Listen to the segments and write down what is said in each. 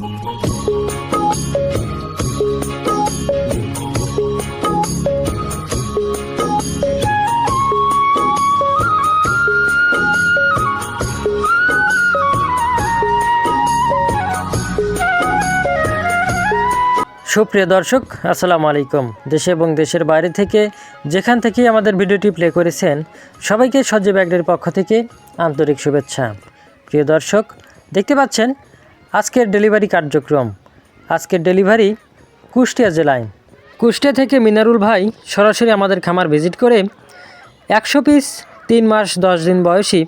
সুপ্রিয় দর্শক, আসসালামু আলাইকুম। দেশে এবং দেশের বাইরে থেকে যেখান থেকে আমাদের ভিডিওটি প্লে করেছেন সবাইকে সজীব অ্যাগ্রির পক্ষ থেকে আন্তরিক শুভেচ্ছা। প্রিয় দর্শক, দেখতে পাচ্ছেন আজকের ডেলিভারি কার্যক্রম। আজকের ডেলিভারি কুষ্টিয়া জেলায়। কুষ্টিয়া থেকে মিনারুল ভাই সরাসরি আমাদের খামার ভিজিট করে 100 পিস 3 মাস 10 দিন বয়সী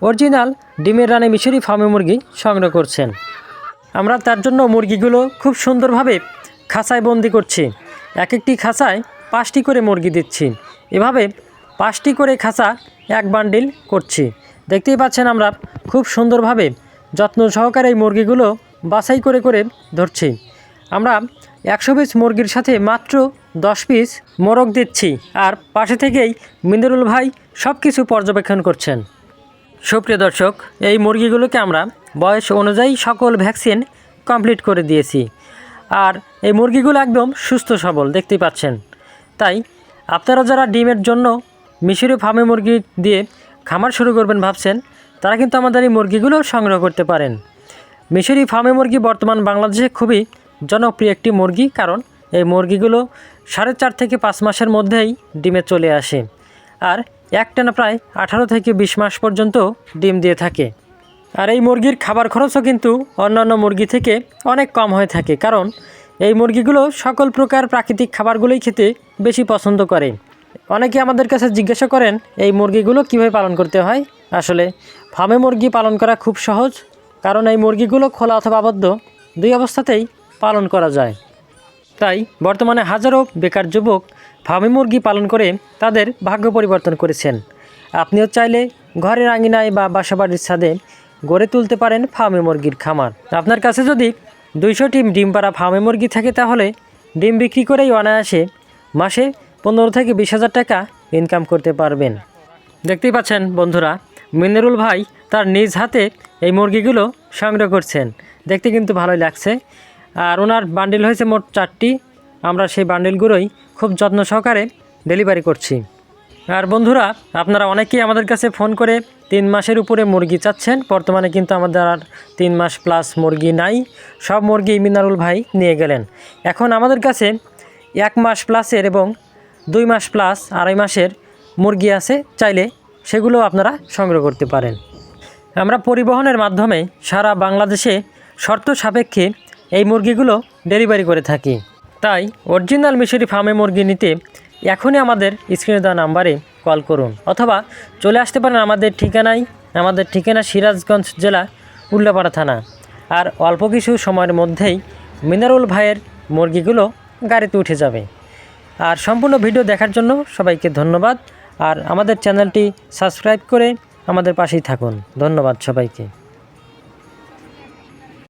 অরিজিনাল ডিমের রানী মিশরি ফার্মি মুরগি সংগ্রহ করছেন। আমরা তার জন্য মুরগিগুলো খুব সুন্দরভাবে খাঁচায় বন্দি করছি। এক একটি খাঁচায় 5টি করে মুরগি দিচ্ছি। এভাবে 5টি করে খাঁচা এক বান্ডিল করছি। দেখতেই পাচ্ছেন আমরা খুব সুন্দরভাবে যত্ন সহকারে এই মুরগিগুলো বাছাই করে করে ধরছি। আমরা 100 পিস মুরগির সাথে মাত্র 10 পিস মোরগ দিচ্ছি, আর পাশে থেকেই মিনারুল ভাই সব কিছু পর্যবেক্ষণ করছেন। সুপ্রিয় দর্শক, এই মুরগিগুলোকে আমরা বয়স অনুযায়ী সকল ভ্যাকসিন কমপ্লিট করে দিয়েছি, আর এই মুরগিগুলো একদম সুস্থ সবল দেখতেই পাচ্ছেন। তাই আপনারা যারা ডিমের জন্য মিশরি ফার্মে মুরগি দিয়ে খামার শুরু করবেন ভাবছেন, তারা কিন্তু আমাদের এই মুরগিগুলো সংগ্রহ করতে পারেন। মিশরি ফার্মে মুরগি বর্তমান বাংলাদেশে খুবই জনপ্রিয় একটি মুরগি, কারণ এই মুরগিগুলো 4.5 থেকে 5 মাসের মধ্যেই ডিমে চলে আসে, আর একটানা প্রায় 18 থেকে 20 মাস পর্যন্ত ডিম দিয়ে থাকে। আর এই মুরগির খাবার খরচও কিন্তু অন্যান্য মুরগি থেকে অনেক কম হয়ে থাকে, কারণ এই মুরগিগুলো সকল প্রকার প্রাকৃতিক খাবারগুলোই খেতে বেশি পছন্দ করে। অনেকে আমাদের কাছে জিজ্ঞাসা করেন এই মুরগিগুলো কীভাবে পালন করতে হয়। আসলে ফার্মে মুরগি পালন করা খুব সহজ, কারণ এই মুরগিগুলো খোলা অথবা আবদ্ধ দুই অবস্থাতেই পালন করা যায়। তাই বর্তমানে হাজারো বেকার যুবক ফার্মে মুরগি পালন করে তাদের ভাগ্য পরিবর্তন করেছেন। আপনিও চাইলে ঘরের আঙিনায় বা বাসাবাড়ির ছাদে গড়ে তুলতে পারেন ফার্মে মুরগির খামার। আপনার কাছে যদি 200টি ডিম পাড়া ফার্মে মুরগি থাকে, তাহলে ডিম বিক্রি করেই অনায়াসে মাসে 15 থেকে 20,000 টাকা ইনকাম করতে পারবেন। দেখতেই পাচ্ছেন বন্ধুরা, মিনারুল ভাই তার নিজ হাতে এই মুরগিগুলো সংগ্রহ করছেন। দেখতে কিন্তু ভালোই লাগছে। আর ওনার বান্ডিল হয়েছে মোট 4টি। আমরা সেই বান্ডিলগুলোই খুব যত্ন সহকারে ডেলিভারি করছি। আর বন্ধুরা, আপনারা অনেকেই আমাদের কাছে ফোন করে 3 মাসের উপরে মুরগি চাচ্ছেন। বর্তমানে কিন্তু আমাদের আর 3 মাস প্লাস মুরগি নাই, সব মুরগি মিনারুল ভাই নিয়ে গেলেন। এখন আমাদের কাছে 1 মাস প্লাসের এবং 2 মাস প্লাস 2.5 মাসের মুরগি আছে, চাইলে সেগুলো আপনারা সংগ্রহ করতে পারেন। আমরা পরিবহনের মাধ্যমে সারা বাংলাদেশে শর্ত সাপেক্ষে এই মুরগিগুলো ডেলিভারি করে থাকি। তাই অরিজিনাল মিশরি ফার্মে মুরগি নিতে এখনই আমাদের স্ক্রিনে দেওয়া নাম্বারে কল করুন, অথবা চলে আসতে পারেন আমাদের ঠিকানায়। আমাদের ঠিকানা সিরাজগঞ্জ জেলা উল্লাপাড়া থানা। আর অল্প কিছু সময়ের মধ্যেই মিনারুল ভাইয়ের মুরগিগুলো গাড়িতে উঠে যাবে। আর সম্পূর্ণ ভিডিও দেখার জন্য সবাইকে ধন্যবাদ। আর আমাদের চ্যানেলটি সাবস্ক্রাইব করে আমাদের পাশেই থাকুন। ধন্যবাদ সবাইকে।